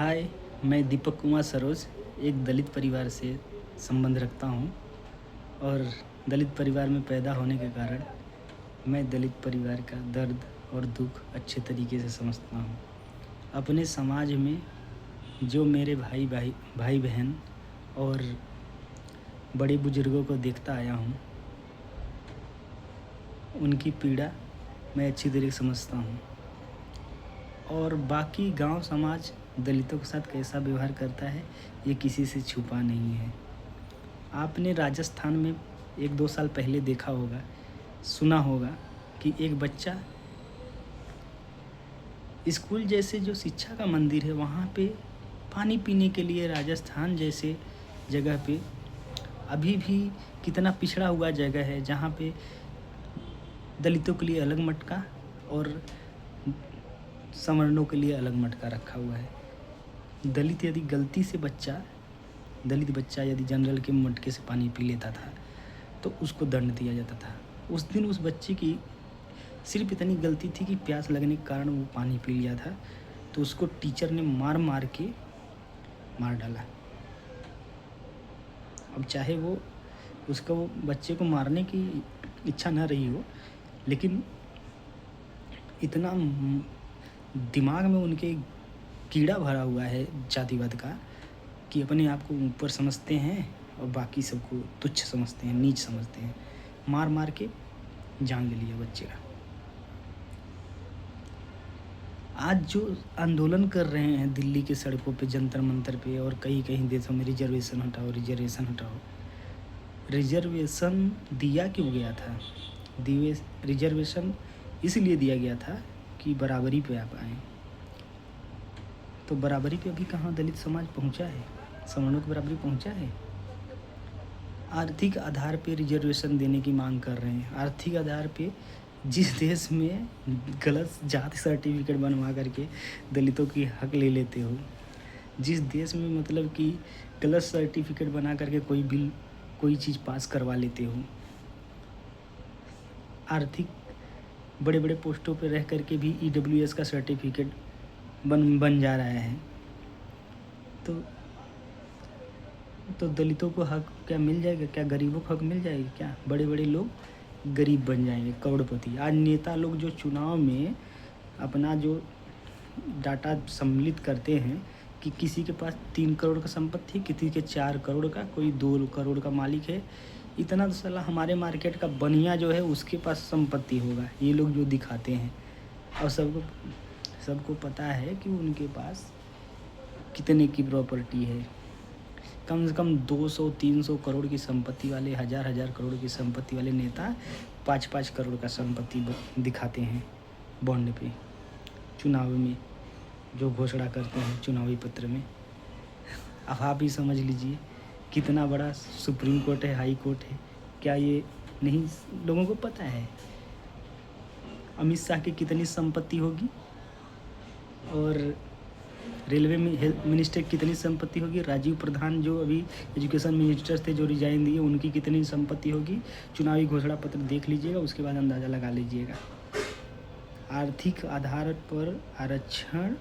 हाय, मैं दीपक कुमार सरोज एक दलित परिवार से संबंध रखता हूँ और दलित परिवार में पैदा होने के कारण मैं दलित परिवार का दर्द और दुख अच्छे तरीके से समझता हूँ। अपने समाज में जो मेरे भाई बहन और बड़े बुजुर्गों को देखता आया हूँ, उनकी पीड़ा मैं अच्छी तरीके से समझता हूँ और बाकी गांव समाज दलितों के साथ कैसा व्यवहार करता है ये किसी से छुपा नहीं है। आपने राजस्थान में 1-2 साल पहले देखा होगा, सुना होगा कि एक बच्चा स्कूल जैसे जो शिक्षा का मंदिर है वहाँ पे पानी पीने के लिए राजस्थान जैसे जगह पे अभी भी कितना पिछड़ा हुआ जगह है जहाँ पे दलितों के लिए अलग मटका और सवर्णों के लिए अलग मटका रखा हुआ है। दलित बच्चा यदि जनरल के मटके से पानी पी लेता था तो उसको दंड दिया जाता था। उस दिन उस बच्चे की सिर्फ इतनी गलती थी कि प्यास लगने के कारण वो पानी पी लिया था, तो उसको टीचर ने मार के मार डाला। अब चाहे वो बच्चे को मारने की इच्छा न रही हो, लेकिन इतना दिमाग में उनके कीड़ा भरा हुआ है जातिवाद का कि अपने आप को ऊपर समझते हैं और बाकी सबको तुच्छ समझते हैं, नीच समझते हैं। मार के जान ले लिया बच्चे का। आज जो आंदोलन कर रहे हैं दिल्ली के सड़कों पे, जंतर मंतर पे और कई देशों में रिजर्वेशन हटाओ। रिजर्वेशन दिया क्यों गया था? रिजर्वेशन इसलिए दिया गया था कि बराबरी पे आप आएँ। तो बराबरी पे अभी कहाँ दलित समाज पहुँचा है? सवर्णों की बराबरी पहुँचा है? आर्थिक आधार पे रिजर्वेशन देने की मांग कर रहे हैं। आर्थिक आधार पे जिस देश में गलत जाति सर्टिफिकेट बनवा करके दलितों की हक ले लेते हो, जिस देश में मतलब कि गलत सर्टिफिकेट बना करके कोई चीज़ पास करवा लेते हो, आर्थिक बड़े पोस्टों पे रह करके भी EWS का सर्टिफिकेट बन जा रहा है, तो दलितों को हक क्या मिल जाएगा? क्या गरीबों को हक मिल जाएगा? क्या बड़े लोग गरीब बन जाएंगे, करोड़पति? आज नेता लोग जो चुनाव में अपना जो डाटा सम्मिलित करते हैं कि किसी के पास 3 करोड़ का संपत्ति, किसी के 4 करोड़ का, कोई 2 करोड़ का मालिक है, इतना तो साला हमारे मार्केट का बनिया जो है उसके पास संपत्ति होगा, ये लोग जो दिखाते हैं। और सबको पता है कि उनके पास कितने की प्रॉपर्टी है। कम से कम 200-300 करोड़ की संपत्ति वाले, हज़ार करोड़ की संपत्ति वाले नेता 5-5 करोड़ का संपत्ति दिखाते हैं बॉन्ड पे, चुनाव में जो घोषणा करते हैं चुनावी पत्र में। अब आप ही समझ लीजिए कितना बड़ा सुप्रीम कोर्ट है, हाई कोर्ट है। क्या ये नहीं लोगों को पता है? अमित शाह की कितनी संपत्ति होगी और रेलवे में हेल्थ मिनिस्टर कितनी संपत्ति होगी? राजीव प्रधान जो अभी एजुकेशन मिनिस्टर थे, जो रिजाइन दिए, उनकी कितनी संपत्ति होगी? चुनावी घोषणा पत्र देख लीजिएगा, उसके बाद अंदाज़ा लगा लीजिएगा। आर्थिक आधार पर आरक्षण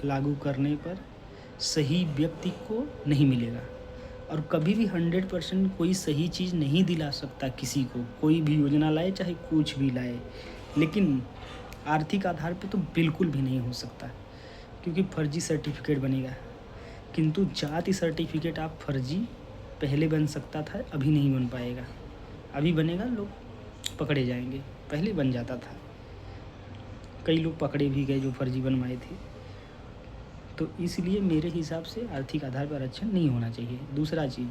लागू करने पर सही व्यक्ति को नहीं मिलेगा और कभी भी 100% कोई सही चीज़ नहीं दिला सकता किसी को, कोई भी योजना लाए चाहे कुछ भी लाए। लेकिन आर्थिक आधार पे तो बिल्कुल भी नहीं हो सकता, क्योंकि फर्जी सर्टिफिकेट बनेगा। किंतु जाति सर्टिफिकेट आप फर्जी पहले बन सकता था, अभी नहीं बन पाएगा। अभी बनेगा, लोग पकड़े जाएंगे, पहले बन जाता था। कई लोग पकड़े भी गए जो फर्जी बनवाए थे। तो इसलिए मेरे हिसाब से आर्थिक आधार पर आरक्षण नहीं होना चाहिए। दूसरा चीज़,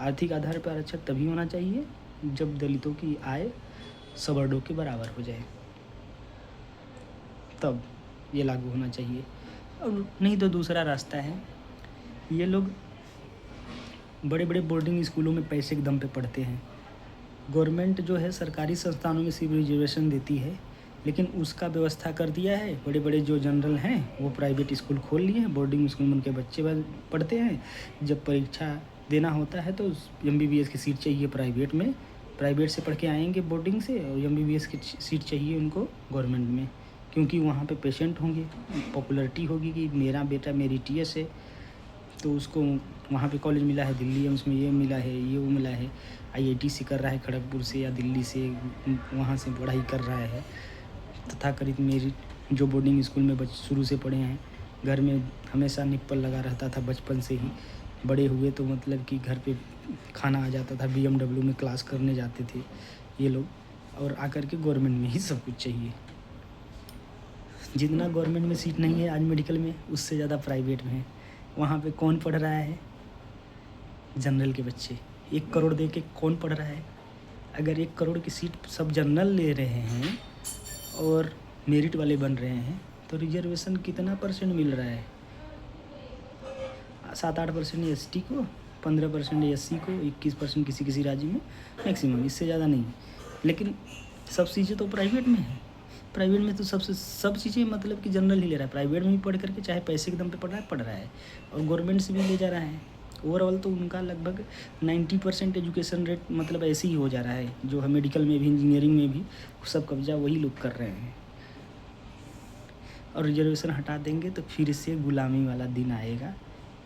आर्थिक आधार पर आरक्षण तभी होना चाहिए जब दलितों की आय सवर्णों के बराबर हो जाए, तब ये लागू होना चाहिए। और नहीं तो दूसरा रास्ता है, ये लोग बड़े बोर्डिंग स्कूलों में पैसे के दम पे पढ़ते हैं। गवर्नमेंट जो है सरकारी संस्थानों में सिर्फ रिजर्वेशन देती है, लेकिन उसका व्यवस्था कर दिया है। बड़े जो जनरल हैं वो प्राइवेट स्कूल खोल लिए हैं, बोर्डिंग स्कूल में उनके बच्चे पढ़ते हैं। जब परीक्षा देना होता है तो MBBS की सीट चाहिए प्राइवेट में, प्राइवेट से पढ़ के आएंगे बोर्डिंग से, और MBBS की सीट चाहिए उनको गवर्नमेंट में, क्योंकि वहाँ पे पेशेंट होंगे, पॉपुलैरिटी होगी कि मेरा बेटा मेरिटियस है, तो उसको वहाँ पे कॉलेज मिला है, दिल्ली एम्स में ये मिला है, ये वो मिला है, आईआईटी से कर रहा है खड़गपुर से या दिल्ली से, वहाँ से पढ़ाई कर रहा है। तथाकथित मेरिट जो बोर्डिंग स्कूल में शुरू से पढ़े हैं, घर में हमेशा निप्पल लगा रहता था बचपन से ही, बड़े हुए तो मतलब कि घर पे खाना आ जाता था, BMW में क्लास करने जाते थे ये लोग, और आकर के गवर्नमेंट में ही सब कुछ चाहिए। जितना गवर्नमेंट में सीट नहीं है आज मेडिकल में, उससे ज़्यादा प्राइवेट में है। वहाँ पे कौन पढ़ रहा है? जनरल के बच्चे। 1 करोड़ दे के कौन पढ़ रहा है? अगर 1 करोड़ की सीट सब जनरल ले रहे हैं और मेरिट वाले बन रहे हैं, तो रिजर्वेशन कितना % मिल रहा है? 7-8% ST को, 15% SC को, 21% किसी किसी राज्य में मैक्सिमम, इससे ज़्यादा नहीं। लेकिन सब चीज़ें तो प्राइवेट में है। प्राइवेट में तो सब चीज़ें मतलब कि जनरल ही ले रहा है। प्राइवेट में भी पढ़ करके चाहे पैसे के दम पे पढ़ रहा है और गवर्नमेंट से भी ले जा रहा है। ओवरऑल तो उनका लगभग 90% एजुकेशन रेट मतलब ऐसे ही हो जा रहा है, जो है मेडिकल में भी, इंजीनियरिंग में भी, सब कब्जा वही लोग कर रहे हैं। और रिजर्वेशन हटा देंगे तो फिर से गुलामी वाला दिन आएगा।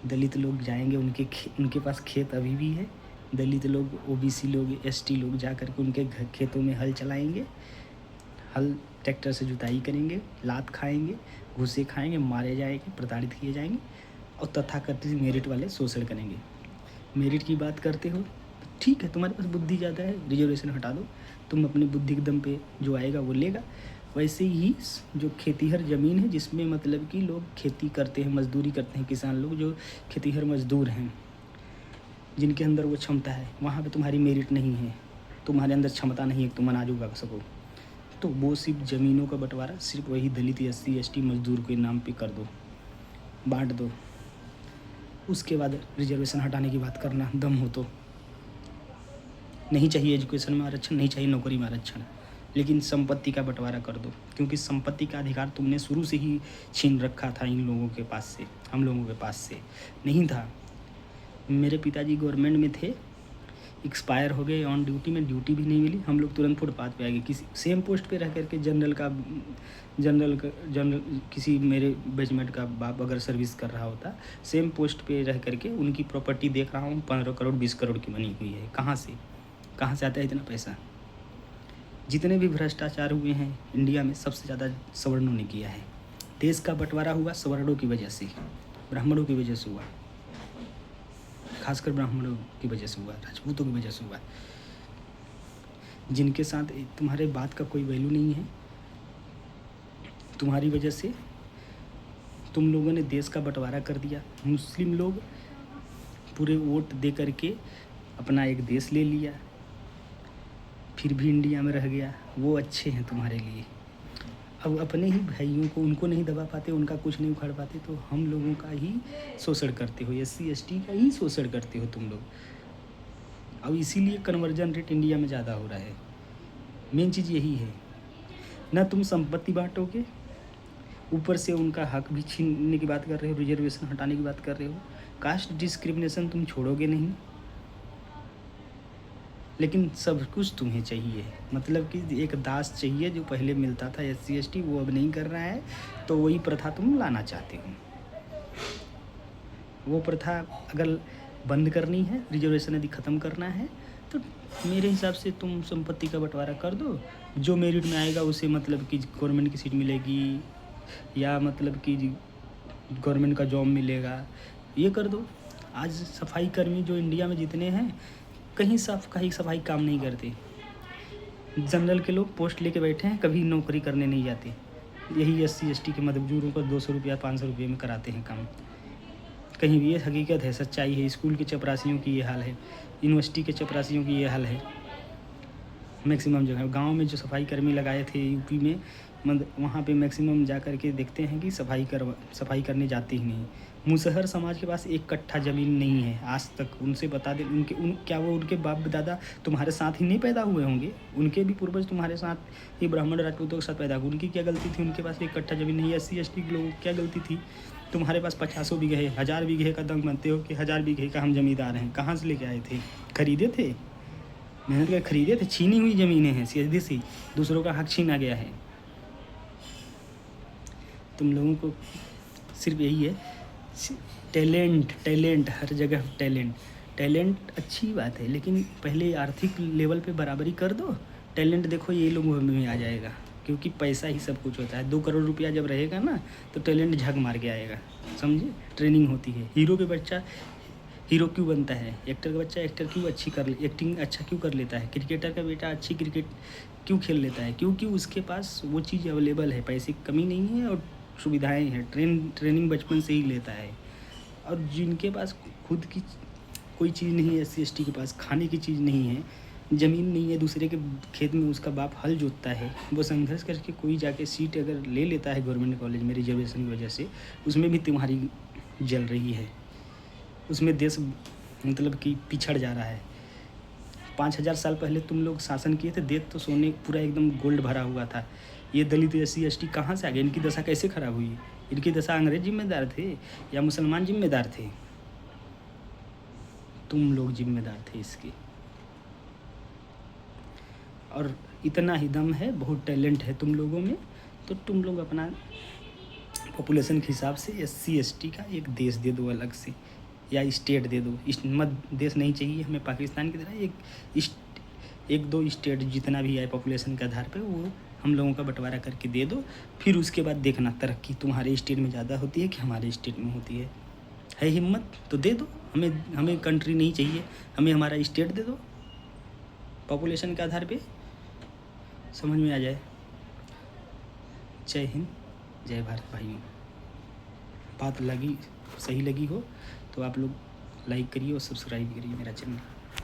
दलित लोग जाएंगे, उनके पास खेत अभी भी है। दलित लोग, OBC लोग, ST लोग जा कर के उनके खेतों में हल चलाएंगे, हल ट्रैक्टर से जुताई करेंगे, लात खाएंगे, घूसे खाएंगे, मारे जाएंगे, प्रताड़ित किए जाएंगे, और तथाकथित मेरिट वाले शोषण करेंगे। मेरिट की बात करते हो तो ठीक है, तुम्हारे पास बुद्धि ज़्यादा है, रिजर्वेशन हटा दो, तुम अपनी बुद्धि के दम पे जो आएगा वो लेगा। वैसे ही जो खेतीहर ज़मीन है, जिसमें मतलब कि लोग खेती करते हैं, मजदूरी करते हैं, किसान लोग जो खेतीहर मजदूर हैं, जिनके अंदर वो क्षमता है, वहाँ पे तुम्हारी मेरिट नहीं है, तुम्हारे अंदर क्षमता नहीं है कि तुम अनाज उगा सको, तो वो सिर्फ ज़मीनों का बंटवारा सिर्फ वही दलित, SC ST मजदूर के नाम पे कर दो, बांट दो। उसके बाद रिजर्वेशन हटाने की बात करना दम हो तो। नहीं चाहिए एजुकेशन में आरक्षण, नहीं चाहिए नौकरी में आरक्षण, लेकिन संपत्ति का बंटवारा कर दो, क्योंकि संपत्ति का अधिकार तुमने शुरू से ही छीन रखा था इन लोगों के पास से, हम लोगों के पास से नहीं था। मेरे पिताजी गवर्नमेंट में थे, एक्सपायर हो गए ऑन ड्यूटी में, ड्यूटी भी नहीं मिली, हम लोग तुरंत फुटपाथ पे आ गए। किसी सेम पोस्ट पे रह करके जनरल किसी मेरे बैचमेट का बाप अगर सर्विस कर रहा होता, सेम पोस्ट पे रह करके उनकी प्रॉपर्टी देख रहा हूँ 15 करोड़ 20 करोड़ की बनी हुई है। कहाँ से आता है इतना पैसा? जितने भी भ्रष्टाचार हुए हैं इंडिया में, सबसे ज़्यादा सवर्णों ने किया है। देश का बंटवारा हुआ सवर्णों की वजह से, ब्राह्मणों की वजह से हुआ, खासकर ब्राह्मणों की वजह से हुआ, राजपूतों की वजह से हुआ, जिनके साथ तुम्हारे बात का कोई वैल्यू नहीं है। तुम्हारी वजह से तुम लोगों ने देश का बंटवारा कर दिया। मुस्लिम लोग पूरे वोट दे करके अपना एक देश ले लिया, फिर भी इंडिया में रह गया। वो अच्छे हैं तुम्हारे लिए। अब अपने ही भाइयों को, उनको नहीं दबा पाते, उनका कुछ नहीं उखाड़ पाते, तो हम लोगों का ही शोषण करते हो, SC ST का ही शोषण करते हो तुम लोग। अब इसीलिए कन्वर्जन रेट इंडिया में ज़्यादा हो रहा है। मेन चीज़ यही है, ना तुम संपत्ति बांटोगे, ऊपर से उनका हक भी छीनने की बात कर रहे हो, रिजर्वेशन हटाने की बात कर रहे हो, कास्ट डिस्क्रिमिनेशन तुम छोड़ोगे नहीं, लेकिन सब कुछ तुम्हें चाहिए। मतलब कि एक दास चाहिए जो पहले मिलता था SC ST, वो अब नहीं कर रहा है, तो वही प्रथा तुम लाना चाहते हो। वो प्रथा अगर बंद करनी है, रिजर्वेशन यदि ख़त्म करना है, तो मेरे हिसाब से तुम संपत्ति का बंटवारा कर दो। जो मेरिट में आएगा उसे मतलब कि गवर्नमेंट की सीट मिलेगी, या मतलब कि गवर्नमेंट का जॉब मिलेगा, ये कर दो। आज सफाई कर्मी जो इंडिया में जितने हैं, कहीं सफाई काम नहीं करते। जनरल के लोग पोस्ट लेके बैठे हैं, कभी नौकरी करने नहीं जाते। यही SC ST के मजदूरों को 200 रुपया 500 रुपये में कराते हैं काम। कहीं भी ये हकीकत है, सच्चाई है। स्कूल के चपरासियों की ये हाल है, यूनिवर्सिटी के चपरासियों की ये हाल है। मैक्सिमम जगह गांव में जो सफाई कर्मी लगाए थे यूपी में, वहाँ पे मैक्सिमम जा कर के देखते हैं कि सफाई करने जाते ही नहीं। मुसहर समाज के पास 1 कट्ठा ज़मीन नहीं है आज तक। उनसे बता दें, क्या वो उनके बाप दादा तुम्हारे साथ ही नहीं पैदा हुए होंगे? उनके भी पूर्वज तुम्हारे साथ ही ब्राह्मण राजपूतों के साथ पैदा हुए। उनकी क्या गलती थी? उनके पास 1 कट्ठा ज़मीन नहीं है। SC ST के लोगों की क्या गलती थी? तुम्हारे पास 50 बीघे है, 1000 बीघे का दंग बनते हो कि 1000 बीघे का हम जमींदार हैं। कहाँ से लेके आए थे? खरीदे थे, मेहनत कर खरीदे थे। छीनी हुई ज़मीनें हैं, सीधी सी दूसरों का हक छीना गया है। तुम लोगों को सिर्फ यही है, टैलेंट टैलेंट हर जगह टैलेंट अच्छी बात है, लेकिन पहले आर्थिक लेवल पे बराबरी कर दो। टैलेंट देखो ये लोगों में आ जाएगा, क्योंकि पैसा ही सब कुछ होता है। 2 करोड़ रुपया जब रहेगा ना तो टैलेंट झक मार के आएगा, समझे। ट्रेनिंग होती है। हीरो के बच्चा हीरो क्यों बनता है, एक्टर का बच्चा एक्टर क्यों एक्टिंग अच्छा क्यों कर लेता है, क्रिकेटर का बेटा अच्छी क्रिकेट क्यों खेल लेता है, क्योंकि उसके पास वो चीज़ अवेलेबल है, पैसे की कमी नहीं है और सुविधाएं हैं। ट्रेनिंग बचपन से ही लेता है। और जिनके पास खुद की कोई चीज़ नहीं है, SC ST के पास खाने की चीज़ नहीं है, ज़मीन नहीं है, दूसरे के खेत में उसका बाप हल जोतता है, वो संघर्ष करके कोई जाके सीट अगर ले लेता है गवर्नमेंट कॉलेज में रिजर्वेशन की वजह से, उसमें भी तुम्हारी जल रही है, उसमें देश मतलब कि पिछड़ जा रहा है। 5000 साल पहले तुम लोग शासन किए थे, देश तो सोने पूरा एकदम गोल्ड भरा हुआ था। ये दलित SC ST कहाँ से आ गए, इनकी दशा कैसे खराब हुई? इनकी दशा अंग्रेज जिम्मेदार थे या मुसलमान जिम्मेदार थे? तुम लोग जिम्मेदार थे इसके। और इतना ही दम है, बहुत टैलेंट है तुम लोगों में, तो तुम लोग अपना पॉपुलेशन के हिसाब से SC ST का एक देश दे दो अलग से, या स्टेट दे दो। देश नहीं चाहिए हमें पाकिस्तान की तरह, एक 2 स्टेट जितना भी आए पॉपुलेशन के आधार पे वो हम लोगों का बंटवारा करके दे दो। फिर उसके बाद देखना तरक्की तुम्हारे स्टेट में ज़्यादा होती है कि हमारे स्टेट में होती है हिम्मत तो दे दो। हमें कंट्री नहीं चाहिए, हमें हमारा स्टेट दे दो पॉपुलेशन के आधार पे, समझ में आ जाए। जय हिंद, जय भारत भाइयों। बात सही लगी हो तो आप लोग लाइक करिए और सब्सक्राइब करिए मेरा चैनल।